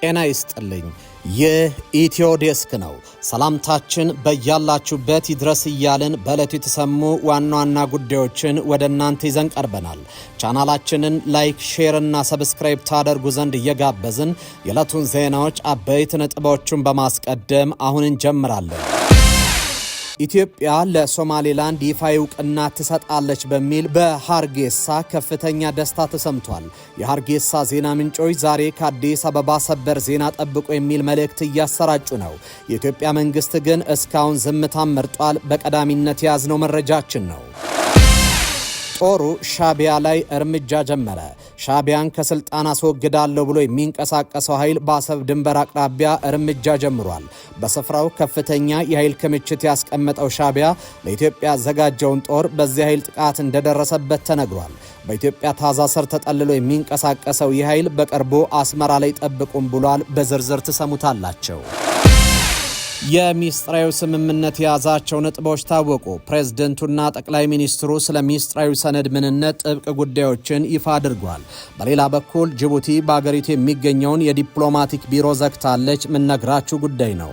ጤና ይስጥልኝ። ይህ ኢትዮ ዴስክ ነው። ሰላምታችን በያላችሁበት ይድረስ እያልን በዕለቱ የተሰሙ ዋና ዋና ጉዳዮችን ወደ እናንተ ይዘን ቀርበናል። ቻናላችንን ላይክ፣ ሼር እና ሰብስክራይብ ታደርጉ ዘንድ እየጋበዝን የዕለቱን ዜናዎች አበይት ነጥቦችን በማስቀደም አሁን እንጀምራለን። ኢትዮጵያ ለሶማሌላንድ ይፋዊ ዕውቅና ትሰጣለች በሚል በሃርጌሳ ከፍተኛ ደስታ ተሰምቷል። የሃርጌሳ ዜና ምንጮች ዛሬ ከአዲስ አበባ ሰበር ዜና ጠብቆ የሚል መልእክት እያሰራጩ ነው። የኢትዮጵያ መንግስት ግን እስካሁን ዝምታን መርጧል። በቀዳሚነት የያዝነው መረጃችን ነው። ጦሩ ሻቢያ ላይ እርምጃ ጀመረ። ሻቢያን ከስልጣን አስወግዳለሁ ብሎ የሚንቀሳቀሰው ኃይል በአሰብ ድንበር አቅራቢያ እርምጃ ጀምሯል። በስፍራው ከፍተኛ የኃይል ክምችት ያስቀመጠው ሻቢያ ለኢትዮጵያ ያዘጋጀውን ጦር በዚህ ኃይል ጥቃት እንደደረሰበት ተነግሯል። በኢትዮጵያ ታዛ ስር ተጠልሎ የሚንቀሳቀሰው ይህ ኃይል በቅርቡ አስመራ ላይ ጠብቁም ብሏል። በዝርዝር ትሰሙታላቸው። የሚስጥራዊ ስምምነት የያዛቸው ነጥቦች ታወቁ። ፕሬዝደንቱና ጠቅላይ ሚኒስትሩ ስለ ሚስጥራዊ ሰነድ ምንነት ጥብቅ ጉዳዮችን ይፋ አድርጓል። በሌላ በኩል ጅቡቲ በአገሪቱ የሚገኘውን የዲፕሎማቲክ ቢሮ ዘግታለች። ምነግራችሁ ጉዳይ ነው።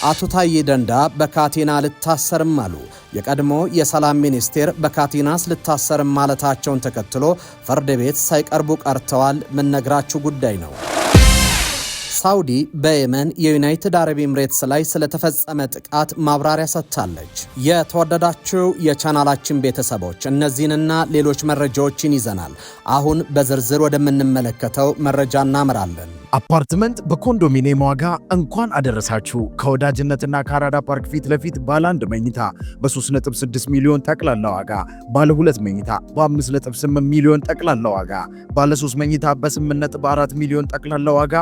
አቶ ታዬ ደንዳ በካቴና ልታሰርም አሉ። የቀድሞ የሰላም ሚኒስቴር በካቴናስ ልታሰርም ማለታቸውን ተከትሎ ፍርድ ቤት ሳይቀርቡ ቀርተዋል። ምነግራችሁ ጉዳይ ነው። ሳውዲ በየመን የዩናይትድ አረብ ኤምሬትስ ላይ ስለተፈጸመ ጥቃት ማብራሪያ ሰጥታለች። የተወደዳችሁ የቻናላችን ቤተሰቦች እነዚህንና ሌሎች መረጃዎችን ይዘናል። አሁን በዝርዝር ወደምንመለከተው መረጃ እናመራለን። አፓርትመንት በኮንዶሚኒየም ዋጋ እንኳን አደረሳችሁ። ከወዳጅነትና ከአራዳ ፓርክ ፊት ለፊት ባለ 1 መኝታ በ3.6 ሚሊዮን ጠቅላላ ዋጋ፣ ባለ 2 መኝታ በ5.8 ሚሊዮን ጠቅላላ ዋጋ፣ ባለ 3 መኝታ በ8.4 ሚሊዮን ጠቅላላ ዋጋ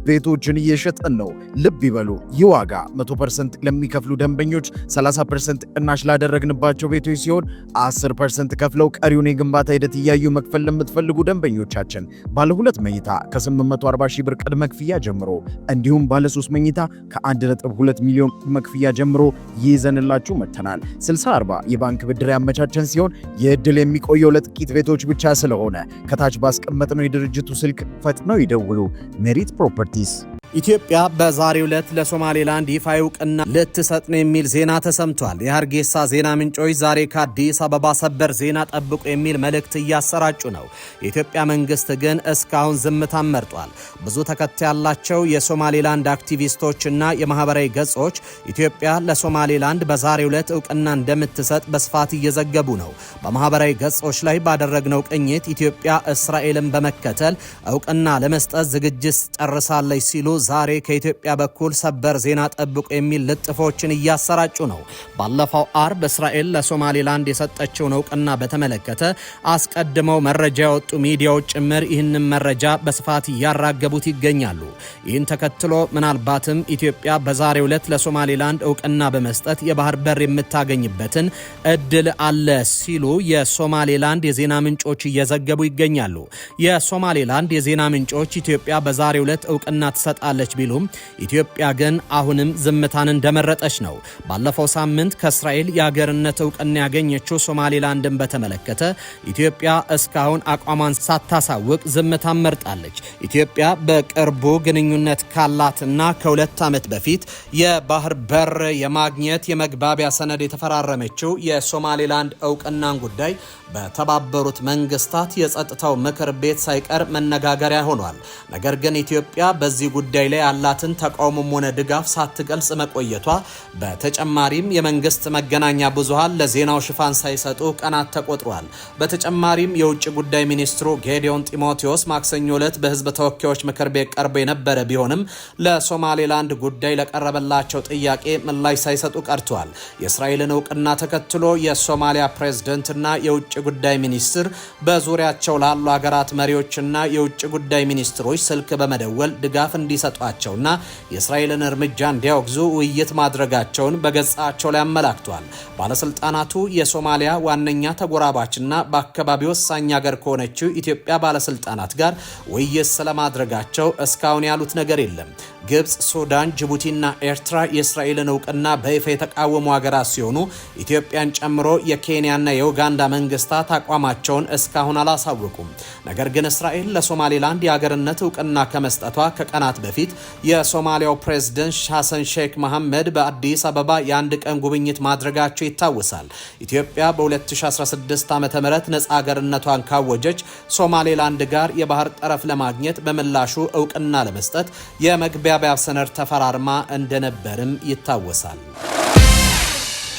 ቤቶችን እየሸጥን ነው። ልብ ይበሉ፣ ይህ ዋጋ 100% ለሚከፍሉ ደንበኞች 30% ቅናሽ ላደረግንባቸው ቤቶች ሲሆን 10% ከፍለው ቀሪውን የግንባታ ሂደት እያዩ መክፈል ለምትፈልጉ ደንበኞቻችን ባለ 2 መኝታ ከ840 ሺህ ብር ቅድመ ክፍያ ጀምሮ እንዲሁም ባለ 3 መኝታ ከ1.2 ሚሊዮን ቅድመ ክፍያ ጀምሮ ይዘንላችሁ መጥተናል። 60/40 የባንክ ብድር ያመቻቸን ሲሆን የዕድል የሚቆየው ለጥቂት ቤቶች ብቻ ስለሆነ ከታች ባስቀመጥነው የድርጅቱ ስልክ ፈጥነው ይደውሉ። ሜሪት ፕሮፐርቲስ። ኢትዮጵያ በዛሬው ዕለት ለሶማሌላንድ ይፋዊ ዕውቅና ልትሰጥ ነው የሚል ዜና ተሰምቷል። የሃርጌሳ ዜና ምንጮች ዛሬ ከአዲስ አበባ ሰበር ዜና ጠብቁ የሚል መልእክት እያሰራጩ ነው። የኢትዮጵያ መንግስት ግን እስካሁን ዝምታን መርጧል። ብዙ ተከታይ ያላቸው የሶማሌላንድ አክቲቪስቶችና የማህበራዊ ገጾች ኢትዮጵያ ለሶማሌላንድ በዛሬው ዕለት ዕውቅና እንደምትሰጥ በስፋት እየዘገቡ ነው። በማህበራዊ ገጾች ላይ ባደረግነው ቅኝት ኢትዮጵያ እስራኤልን በመከተል ዕውቅና ለመስጠት ዝግጅት ጨርሳለች ሲሉ ዛሬ ከኢትዮጵያ በኩል ሰበር ዜና ጠብቁ የሚል ልጥፎችን እያሰራጩ ነው። ባለፈው አርብ እስራኤል ለሶማሌላንድ የሰጠችውን ዕውቅና በተመለከተ አስቀድመው መረጃ ያወጡ ሚዲያዎች ጭምር ይህንን መረጃ በስፋት እያራገቡት ይገኛሉ። ይህን ተከትሎ ምናልባትም ኢትዮጵያ በዛሬው ዕለት ለሶማሌላንድ ዕውቅና በመስጠት የባህር በር የምታገኝበትን እድል አለ ሲሉ የሶማሌላንድ የዜና ምንጮች እየዘገቡ ይገኛሉ። የሶማሌላንድ የዜና ምንጮች ኢትዮጵያ በዛሬው ዕለት ዕውቅና ትሰጣለች ቢሉም ኢትዮጵያ ግን አሁንም ዝምታን እንደመረጠች ነው። ባለፈው ሳምንት ከእስራኤል የሀገርነት ዕውቅና ያገኘችው ሶማሌላንድን በተመለከተ ኢትዮጵያ እስካሁን አቋሟን ሳታሳውቅ ዝምታን መርጣለች። ኢትዮጵያ በቅርቡ ግንኙነት ካላትና ከ2 ዓመት በፊት የባህር በር የማግኘት የመግባቢያ ሰነድ የተፈራረመችው የሶማሌላንድ ዕውቅናን ጉዳይ በተባበሩት መንግስታት የጸጥታው ምክር ቤት ሳይቀር መነጋገሪያ ሆኗል። ነገር ግን ኢትዮጵያ በዚህ ጉዳይ ላይ ያላትን ተቃውሞም ሆነ ድጋፍ ሳትገልጽ መቆየቷ፣ በተጨማሪም የመንግስት መገናኛ ብዙሃን ለዜናው ሽፋን ሳይሰጡ ቀናት ተቆጥሯል። በተጨማሪም የውጭ ጉዳይ ሚኒስትሩ ጌዲዮን ጢሞቴዎስ ማክሰኞ ዕለት በህዝብ ተወካዮች ምክር ቤት ቀርቦ የነበረ ቢሆንም ለሶማሌላንድ ጉዳይ ለቀረበላቸው ጥያቄ ምላሽ ሳይሰጡ ቀርተዋል። የእስራኤልን ዕውቅና ተከትሎ የሶማሊያ ፕሬዝደንትና የውጭ ጉዳይ ሚኒስትር በዙሪያቸው ላሉ ሀገራት መሪዎችና የውጭ ጉዳይ ሚኒስትሮች ስልክ በመደወል ድጋፍ እንዲሰጧቸውና የእስራኤልን እርምጃ እንዲያወግዙ ውይይት ማድረጋቸውን በገጻቸው ላይ አመላክቷል። ባለስልጣናቱ የሶማሊያ ዋነኛ ተጎራባችና በአካባቢው ወሳኝ ሀገር ከሆነችው ኢትዮጵያ ባለስልጣናት ጋር ውይይት ስለማድረጋቸው እስካሁን ያሉት ነገር የለም። ግብጽ፣ ሱዳን፣ ጅቡቲና ኤርትራ የእስራኤልን እውቅና በይፋ የተቃወሙ ሀገራት ሲሆኑ ኢትዮጵያን ጨምሮ የኬንያና የኡጋንዳ መንግስታት አቋማቸውን እስካሁን አላሳወቁም። ነገር ግን እስራኤል ለሶማሌላንድ የሀገርነት እውቅና ከመስጠቷ ከቀናት በፊት የሶማሊያው ፕሬዝደንት ሐሰን ሼክ መሐመድ በአዲስ አበባ የአንድ ቀን ጉብኝት ማድረጋቸው ይታወሳል። ኢትዮጵያ በ2016 ዓ.ም ነጻ ሀገርነቷን ካወጀች ሶማሌላንድ ጋር የባህር ጠረፍ ለማግኘት በምላሹ እውቅና ለመስጠት የመግባቢያ ሰነድ ተፈራርማ እንደነበርም ይታወሳል።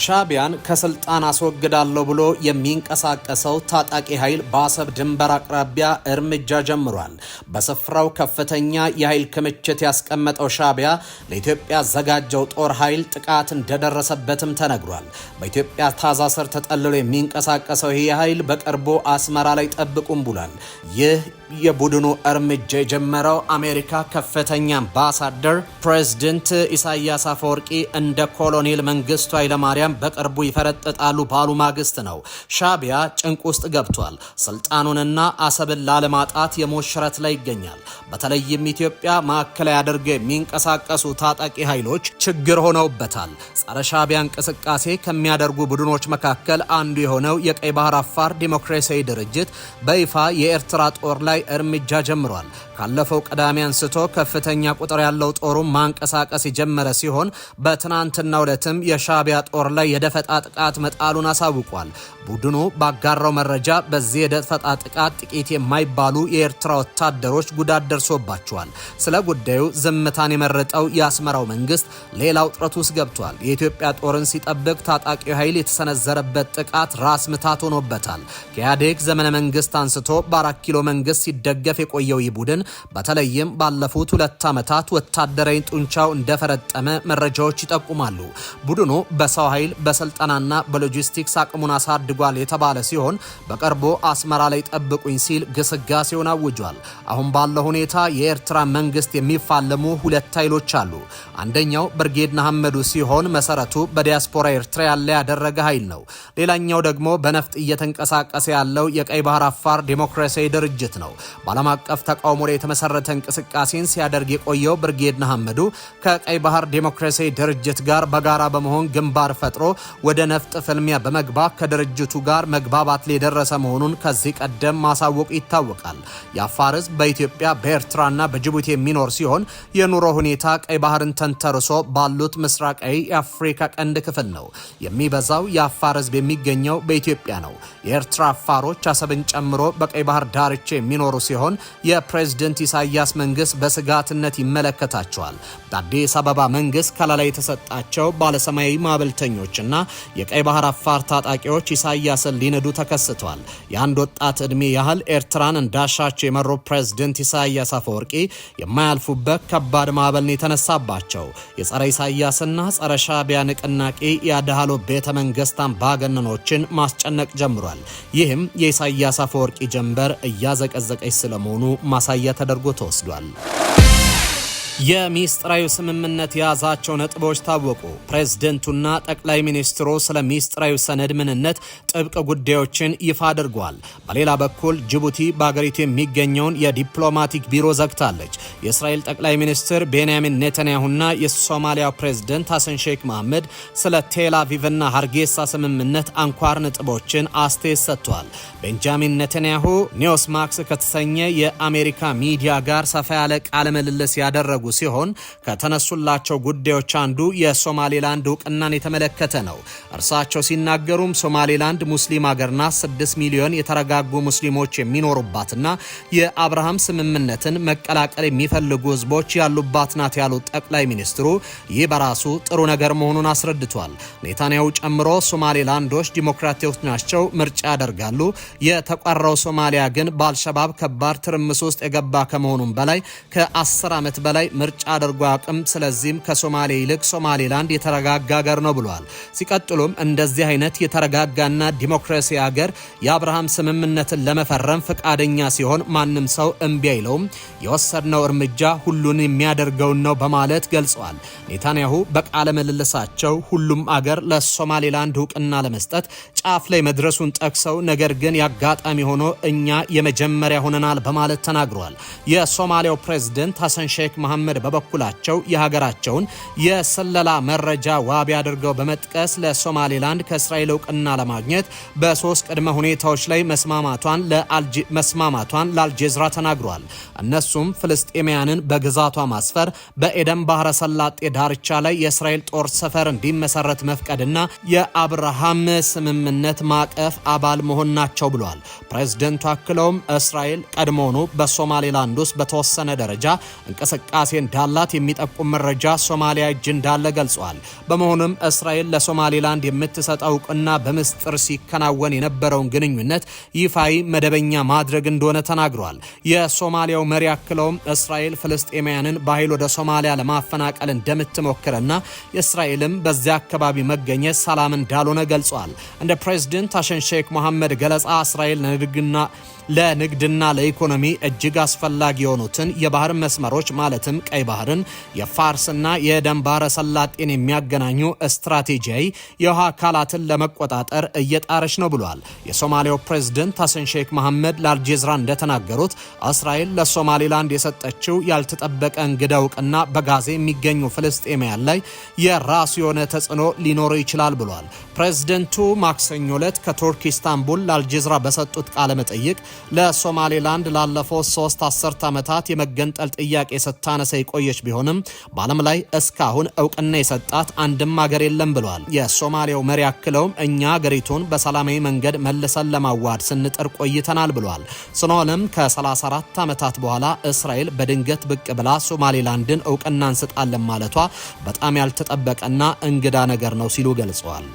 ሻቢያን ከስልጣን አስወግዳለሁ ብሎ የሚንቀሳቀሰው ታጣቂ ኃይል በአሰብ ድንበር አቅራቢያ እርምጃ ጀምሯል። በስፍራው ከፍተኛ የኃይል ክምችት ያስቀመጠው ሻቢያ ለኢትዮጵያ ያዘጋጀው ጦር ኃይል ጥቃት እንደደረሰበትም ተነግሯል። በኢትዮጵያ ታዛ ስር ተጠልሎ የሚንቀሳቀሰው ይህ ኃይል በቅርቡ አስመራ ላይ ጠብቁም ብሏል። ይህ የቡድኑ እርምጃ የጀመረው አሜሪካ ከፍተኛ አምባሳደር ፕሬዝዳንት ኢሳያስ አፈወርቂ እንደ ኮሎኔል መንግስቱ ኃይለማርያም በቅርቡ ይፈረጥጣሉ ባሉ ማግስት ነው። ሻቢያ ጭንቅ ውስጥ ገብቷል። ስልጣኑንና አሰብን ላለማጣት የሞሽረት ላይ ይገኛል። በተለይም ኢትዮጵያ ማዕከላዊ አድርገው የሚንቀሳቀሱ ታጣቂ ኃይሎች ችግር ሆነውበታል። ጸረ ሻቢያ እንቅስቃሴ ከሚያደርጉ ቡድኖች መካከል አንዱ የሆነው የቀይ ባህር አፋር ዲሞክራሲያዊ ድርጅት በይፋ የኤርትራ ጦር ላይ እርምጃ ጀምሯል። ካለፈው ቅዳሜ አንስቶ ከፍተኛ ቁጥር ያለው ጦሩ ማንቀሳቀስ የጀመረ ሲሆን በትናንትናው ዕለትም የሻቢያ ጦር ላይ የደፈጣ ጥቃት መጣሉን አሳውቋል። ቡድኑ ባጋራው መረጃ በዚህ የደፈጣ ጥቃት ጥቂት የማይባሉ የኤርትራ ወታደሮች ጉዳት ደርሶባቸዋል። ስለ ጉዳዩ ዝምታን የመረጠው የአስመራው መንግስት ሌላ ውጥረት ውስጥ ገብቷል። የኢትዮጵያ ጦርን ሲጠብቅ ታጣቂው ኃይል የተሰነዘረበት ጥቃት ራስ ምታት ሆኖበታል። ከኢህአዴግ ዘመነ መንግስት አንስቶ በ4 ኪሎ መንግስት ሲደገፍ የቆየው ይህ ቡድን በተለይም ባለፉት 2 ዓመታት ወታደራዊ ጡንቻው እንደፈረጠመ መረጃዎች ይጠቁማሉ። ቡድኑ በሰው ኃይል በስልጠናና በሎጂስቲክስ አቅሙን አሳድጓል የተባለ ሲሆን በቅርቡ አስመራ ላይ ጠብቁኝ ሲል ግስጋሴውን አውጇል። አሁን ባለው ሁኔታ የኤርትራ መንግስት የሚፋለሙ 2 ኃይሎች አሉ። አንደኛው ብርጌድ ንሓመዱ ሲሆን መሰረቱ በዲያስፖራ ኤርትራ ያለ ያደረገ ኃይል ነው። ሌላኛው ደግሞ በነፍጥ እየተንቀሳቀሰ ያለው የቀይ ባህር አፋር ዲሞክራሲያዊ ድርጅት ነው። በዓለም አቀፍ ተቃውሞ ላይ የተመሰረተ እንቅስቃሴን ሲያደርግ የቆየው ብርጌድ ንሓመዱ ከቀይ ባህር ዲሞክራሲያዊ ድርጅት ጋር በጋራ በመሆን ግንባር ፈጥሮ ወደ ነፍጥ ፍልሚያ በመግባት ከድርጅቱ ጋር መግባባት ላይ የደረሰ መሆኑን ከዚህ ቀደም ማሳወቁ ይታወቃል። የአፋር ህዝብ በኢትዮጵያ በኤርትራና በጅቡቲ የሚኖር ሲሆን የኑሮ ሁኔታ ቀይ ባህርን ተንተርሶ ባሉት ምስራቃዊ የአፍሪካ ቀንድ ክፍል ነው። የሚበዛው የአፋር ህዝብ የሚገኘው በኢትዮጵያ ነው። የኤርትራ አፋሮች አሰብን ጨምሮ በቀይ ባህር ዳርቻ የሚኖሩ ሲሆን የፕሬዝዳንት ኢሳያስ መንግስት በስጋትነት ይመለከታቸዋል። በአዲስ አበባ መንግስት ከለላ የተሰጣቸው ባለሰማያዊ ማዕበልተኞችና የቀይ ባህር አፋር ታጣቂዎች ኢሳያስን ሊነዱ ተከስተዋል። የአንድ ወጣት ዕድሜ ያህል ኤርትራን እንዳሻቸው የመሩ ፕሬዝዳንት ኢሳያስ አፈወርቂ የማያልፉበት ከባድ ማዕበል ነው የተነሳባቸው። የጸረ ኢሳያስና ጸረ ሻቢያ ንቅናቄ ያደሃሎ ቤተ መንግስት አምባገነኖችን ማስጨነቅ ጀምሯል። ይህም የኢሳያስ አፈወርቂ ጀንበር እያዘቀዘቀች ስለመሆኑ ማሳያ ተደርጎ ተወስዷል። የሚስጥራዊ ስምምነት የያዛቸው ነጥቦች ታወቁ። ፕሬዝደንቱና ጠቅላይ ሚኒስትሩ ስለ ሚስጥራዊ ሰነድ ምንነት ጥብቅ ጉዳዮችን ይፋ አድርጓል። በሌላ በኩል ጅቡቲ በአገሪቱ የሚገኘውን የዲፕሎማቲክ ቢሮ ዘግታለች። የእስራኤል ጠቅላይ ሚኒስትር ቤንያሚን ኔታንያሁና የሶማሊያው ፕሬዝደንት ሐሰን ሼክ መሐመድ ስለ ቴል አቪቭና ሀርጌሳ ስምምነት አንኳር ነጥቦችን አስተያየት ሰጥተዋል። ቤንጃሚን ኔታንያሁ ኒውስ ማክስ ከተሰኘ የአሜሪካ ሚዲያ ጋር ሰፋ ያለ ቃለ ምልልስ ያደረጉ ሲሆን ከተነሱላቸው ጉዳዮች አንዱ የሶማሌላንድ እውቅናን የተመለከተ ነው። እርሳቸው ሲናገሩም ሶማሌላንድ ሙስሊም ሀገርና 6 ሚሊዮን የተረጋጉ ሙስሊሞች የሚኖሩባትና የአብርሃም ስምምነትን መቀላቀል የሚፈልጉ ህዝቦች ያሉባት ናት ያሉት ጠቅላይ ሚኒስትሩ ይህ በራሱ ጥሩ ነገር መሆኑን አስረድቷል። ኔታንያሁ ጨምሮ ሶማሌላንዶች ዲሞክራቲዎች ናቸው፣ ምርጫ ያደርጋሉ። የተቀረው ሶማሊያ ግን በአልሸባብ ከባድ ትርምስ ውስጥ የገባ ከመሆኑም በላይ ከ10 ዓመት በላይ ምርጫ አድርጎ አቅም ስለዚህም ከሶማሊያ ይልቅ ሶማሌላንድ የተረጋጋ ሀገር ነው ብሏል። ሲቀጥሉም እንደዚህ አይነት የተረጋጋና ዲሞክራሲ ሀገር የአብርሃም ስምምነትን ለመፈረም ፈቃደኛ ሲሆን ማንም ሰው እምቢ አይለውም። የወሰድነው እርምጃ ሁሉን የሚያደርገውን ነው በማለት ገልጸዋል። ኔታንያሁ በቃለ ምልልሳቸው ሁሉም አገር ለሶማሌላንድ እውቅና ለመስጠት ጫፍ ላይ መድረሱን ጠቅሰው ነገር ግን ያጋጣሚ ሆኖ እኛ የመጀመሪያ ሆነናል በማለት ተናግረዋል። የሶማሊያው ፕሬዝዳንት ሐሰን ሼክ መሐመድ መሐመድ በበኩላቸው የሀገራቸውን የስለላ መረጃ ዋቢ አድርገው በመጥቀስ ለሶማሌላንድ ከእስራኤል እውቅና ለማግኘት በሶስት ቅድመ ሁኔታዎች ላይ መስማማቷን ለአልጀዚራ ተናግሯል። እነሱም ፍልስጤማውያንን በግዛቷ ማስፈር፣ በኤደን ባህረ ሰላጤ ዳርቻ ላይ የእስራኤል ጦር ሰፈር እንዲመሰረት መፍቀድና የአብርሃም ስምምነት ማዕቀፍ አባል መሆን ናቸው ብሏል። ፕሬዝደንቱ አክለውም እስራኤል ቀድሞውኑ በሶማሌላንድ ውስጥ በተወሰነ ደረጃ እንቅስቃሴ እንዳላት የሚጠቁም መረጃ ሶማሊያ እጅ እንዳለ ገልጿል። በመሆኑም እስራኤል ለሶማሌላንድ የምትሰጠው እውቅና በምስጢር ሲከናወን የነበረውን ግንኙነት ይፋዊ መደበኛ ማድረግ እንደሆነ ተናግሯል። የሶማሊያው መሪ አክለውም እስራኤል ፍልስጤማውያንን በኃይል ወደ ሶማሊያ ለማፈናቀል እንደምትሞክርና የእስራኤልም በዚያ አካባቢ መገኘት ሰላም እንዳልሆነ ገልጿል። እንደ ፕሬዝዳንት ሐሰን ሼክ መሐመድ ገለጻ እስራኤል ለንግድና ለኢኮኖሚ እጅግ አስፈላጊ የሆኑትን የባህር መስመሮች ማለትም ቀይ ባህርን፣ የፋርስና የኤደን ባህረ ሰላጤን የሚያገናኙ ስትራቴጂያዊ የውሃ አካላትን ለመቆጣጠር እየጣረች ነው ብሏል። የሶማሊያው ፕሬዝዳንት ሐሰን ሼክ መሐመድ ለአልጀዚራ እንደተናገሩት እስራኤል ለሶማሌላንድ የሰጠችው ያልተጠበቀ እንግዳ እውቅና በጋዛ የሚገኙ ፍልስጤማውያን ላይ የራሱ የሆነ ተጽዕኖ ሊኖረው ይችላል ብሏል። ፕሬዝዳንቱ ማክሰኞ ዕለት ከቱርክ ኢስታንቡል ለአልጀዚራ በሰጡት ቃለ መጠይቅ ለሶማሌላንድ ላለፈው 3 አስርት ዓመታት የመገንጠል ጥያቄ ስታነሳ የቆየች ቢሆንም በዓለም ላይ እስካሁን እውቅና የሰጣት አንድም ሀገር የለም ብለዋል። የሶማሊያው መሪ አክለውም እኛ ሀገሪቱን በሰላማዊ መንገድ መልሰን ለማዋሃድ ስንጥር ቆይተናል ብለዋል። ስለሆነም ከ34 ዓመታት በኋላ እስራኤል በድንገት ብቅ ብላ ሶማሌላንድን እውቅና እንሰጣለን ማለቷ በጣም ያልተጠበቀና እንግዳ ነገር ነው ሲሉ ገልጸዋል።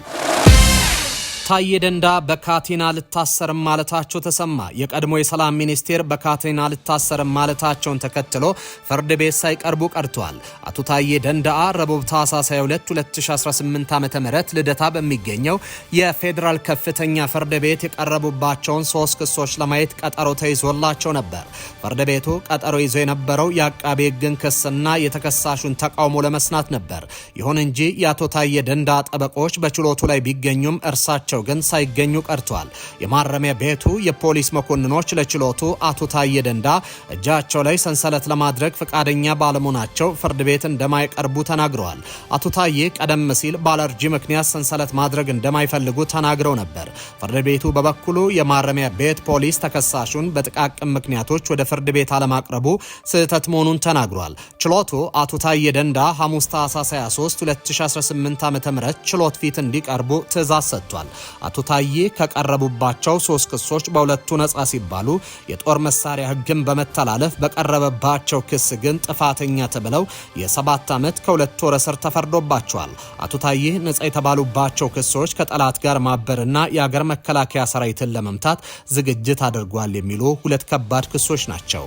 ታዬ ደንዳ በካቴና ልታሰርም ማለታቸው ተሰማ። የቀድሞ የሰላም ሚኒስቴር በካቴና ልታሰርም ማለታቸውን ተከትሎ ፍርድ ቤት ሳይቀርቡ ቀርተዋል። አቶ ታዬ ደንዳአ ረቡዕ ታህሳስ 22 2018 ዓ.ም ልደታ በሚገኘው የፌዴራል ከፍተኛ ፍርድ ቤት የቀረቡባቸውን 3 ክሶች ለማየት ቀጠሮ ተይዞላቸው ነበር። ፍርድ ቤቱ ቀጠሮ ይዞ የነበረው የአቃቤ ሕግን ክስና የተከሳሹን ተቃውሞ ለመስናት ነበር። ይሁን እንጂ የአቶ ታዬ ደንዳአ ጠበቆች በችሎቱ ላይ ቢገኙም እርሳቸው ግን ሳይገኙ ቀርተዋል። የማረሚያ ቤቱ የፖሊስ መኮንኖች ለችሎቱ አቶ ታዬ ደንዳ እጃቸው ላይ ሰንሰለት ለማድረግ ፈቃደኛ ባለመሆናቸው ፍርድ ቤት እንደማይቀርቡ ተናግረዋል። አቶ ታዬ ቀደም ሲል በአለርጂ ምክንያት ሰንሰለት ማድረግ እንደማይፈልጉ ተናግረው ነበር። ፍርድ ቤቱ በበኩሉ የማረሚያ ቤት ፖሊስ ተከሳሹን በጥቃቅን ምክንያቶች ወደ ፍርድ ቤት አለማቅረቡ ስህተት መሆኑን ተናግሯል። ችሎቱ አቶ ታዬ ደንዳ ሐሙስ ታህሳስ 23 2018 ዓ.ም ችሎት ፊት እንዲቀርቡ ትዕዛዝ ሰጥቷል። አቶ ታዬ ከቀረቡባቸው 3 ክሶች በሁለቱ ነጻ ሲባሉ የጦር መሳሪያ ሕግን በመተላለፍ በቀረበባቸው ክስ ግን ጥፋተኛ ተብለው የ7 ዓመት ከ2 ወር እስር ተፈርዶባቸዋል። አቶ ታዬ ነጻ የተባሉባቸው ክሶች ከጠላት ጋር ማበርና የሀገር መከላከያ ሰራዊትን ለመምታት ዝግጅት አድርጓል የሚሉ 2 ከባድ ክሶች ናቸው።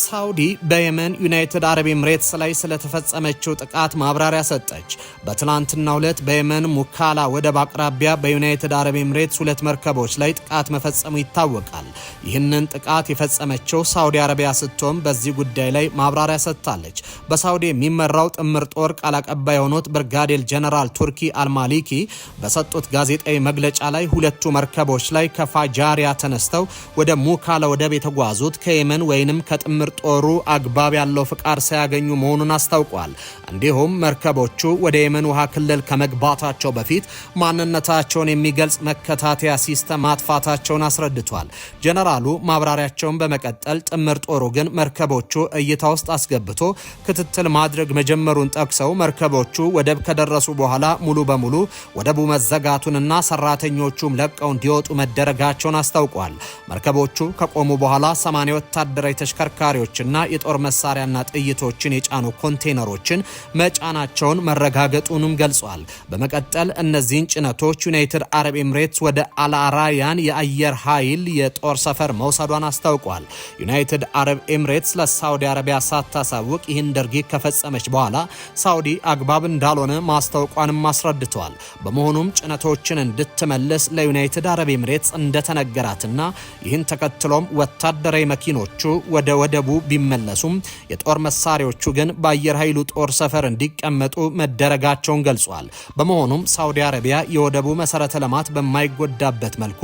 ሳውዲ በየመን ዩናይትድ አረብ ኤምሬትስ ላይ ስለተፈጸመችው ጥቃት ማብራሪያ ሰጠች። በትላንትናው ዕለት በየመን ሙካላ ወደብ አቅራቢያ በዩናይትድ አረብ ኤምሬትስ 2 መርከቦች ላይ ጥቃት መፈጸሙ ይታወቃል። ይህንን ጥቃት የፈጸመችው ሳውዲ አረቢያ ስትሆን በዚህ ጉዳይ ላይ ማብራሪያ ሰጥታለች። በሳውዲ የሚመራው ጥምር ጦር ቃል አቀባይ የሆኑት ብርጋዴር ጀነራል ቱርኪ አልማሊኪ በሰጡት ጋዜጣዊ መግለጫ ላይ 2 መርከቦች ላይ ከፋጃሪያ ተነስተው ወደ ሙካላ ወደብ የተጓዙት ከየመን ወይንም ከጥምር ጦሩ አግባብ ያለው ፍቃድ ሳያገኙ መሆኑን አስታውቋል። እንዲሁም መርከቦቹ ወደ የመን ውሃ ክልል ከመግባታቸው በፊት ማንነታቸውን የሚገልጽ መከታተያ ሲስተም ማጥፋታቸውን አስረድቷል። ጀነራሉ ማብራሪያቸውን በመቀጠል ጥምር ጦሩ ግን መርከቦቹ እይታ ውስጥ አስገብቶ ክትትል ማድረግ መጀመሩን ጠቅሰው መርከቦቹ ወደብ ከደረሱ በኋላ ሙሉ በሙሉ ወደቡ መዘጋቱንና ሰራተኞቹም ለቀው እንዲወጡ መደረጋቸውን አስታውቋል። መርከቦቹ ከቆሙ በኋላ 80 ወታደራዊ ተሽከርካሪዎችና የጦር መሳሪያና ጥይቶችን የጫኑ ኮንቴነሮችን መጫናቸውን መረጋገጡንም ገልጿል። በመቀጠል እነዚህን ጭነቶች ዩናይትድ አረብ ኤምሬትስ ወደ አልአራያን የአየር ኃይል የጦር ሰፈር መውሰዷን አስታውቋል። ዩናይትድ አረብ ኤምሬትስ ለሳውዲ አረቢያ ሳታሳውቅ ይህን ድርጊት ከፈጸመች በኋላ ሳውዲ አግባብ እንዳልሆነ ማስታወቋንም አስረድተዋል። በመሆኑም ጭነቶችን እንድትመልስ ለዩናይትድ አረብ ኤምሬትስ እንደተነገራትና ይህን ተከትሎም ወታደራዊ መኪኖቹ ወደ ወደቡ ቢመለሱም የጦር መሳሪያዎቹ ግን በአየር ኃይሉ ጦር ሰፈር እንዲቀመጡ መደረጋቸውን ገልጿል። በመሆኑም ሳውዲ አረቢያ የወደቡ መሰረተ ልማት በማይጎዳበት መልኩ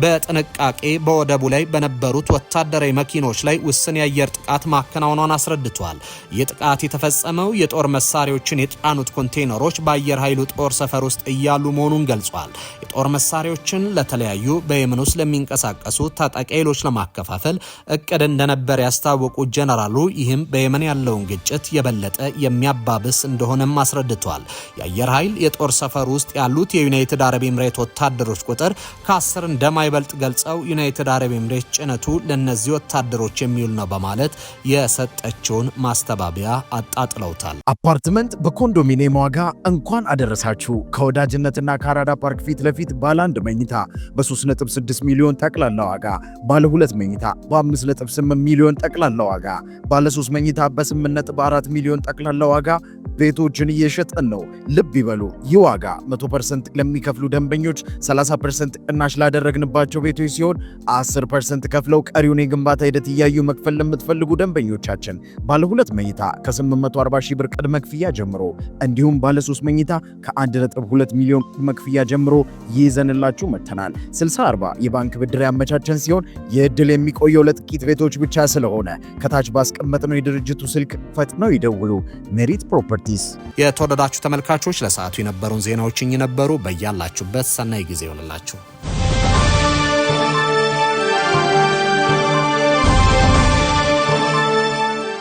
በጥንቃቄ በወደቡ ላይ በነበሩት ወታደራዊ መኪኖች ላይ ውስን የአየር ጥቃት ማከናወኗን አስረድቷል። ይህ ጥቃት የተፈጸመው የጦር መሳሪያዎችን የጫኑት ኮንቴይነሮች በአየር ኃይሉ ጦር ሰፈር ውስጥ እያሉ መሆኑን ገልጿል። የጦር መሳሪያዎችን ለተለያዩ በየመን ውስጥ ለሚንቀሳቀሱ ታጣቂ ኃይሎች ለማከፋፈል እቅድ እንደነበር ያስታወቁት ጀነራሉ ይህም በየመን ያለውን ግጭት የበለጠ የሚያባብስ እንደሆነም አስረድቷል። የአየር ኃይል የጦር ሰፈር ውስጥ ያሉት የዩናይትድ አረብ ኤምሬት ወታደሮች ቁጥር ከ10 እንደማይበልጥ ገልጸው ዩናይትድ አረብ ኤምሬት ጭነቱ ለነዚህ ወታደሮች የሚውል ነው በማለት የሰጠችውን ማስተባበያ አጣጥለውታል። አፓርትመንት በኮንዶሚኒየም ዋጋ እንኳን አደረሳችሁ። ከወዳጅነትና ከአራዳ ፓርክ ፊት ለፊት ባለ 1 መኝታ በ3.6 ሚሊዮን ጠቅላላ ዋጋ፣ ባለ 2 መኝታ በ5.8 ሚሊዮን ጠቅላላ ዋጋ፣ ባለ 3 መኝታ በ8.4 ሚሊዮን ጠቅላላ ዋጋ ቤቶችን እየሸጠን ነው። ልብ ይበሉ፣ ይህ ዋጋ 100% ለሚከፍሉ ደንበኞች 30% ቅናሽ ላደረግንባቸው ቤቶች ሲሆን 10% ከፍለው ቀሪውን የግንባታ ሂደት እያዩ መክፈል ለምትፈልጉ ደንበኞቻችን ባለ 2 መኝታ ከ840 ሺህ ብር ቅድመ ክፍያ ጀምሮ እንዲሁም ባለ 3 መኝታ ከ1.2 ሚሊዮን ቅድመ ክፍያ ጀምሮ ይዘንላችሁ መጥተናል። 60/40 የባንክ ብድር ያመቻቸን ሲሆን የዕድል የሚቆየው ለጥቂት ቤቶች ብቻ ስለሆነ ከታች ባስቀመጥነው የድርጅቱ ስልክ ፈጥነው ይደውሉ። ሜሪት ፕሮፐርቲስ። የተወደዳችሁ ተመልካቾች ለሰዓቱ የነበሩን ዜናዎች እኚህ ነበሩ። በያላችሁበት ሰናይ ጊዜ ይሆንላችሁ።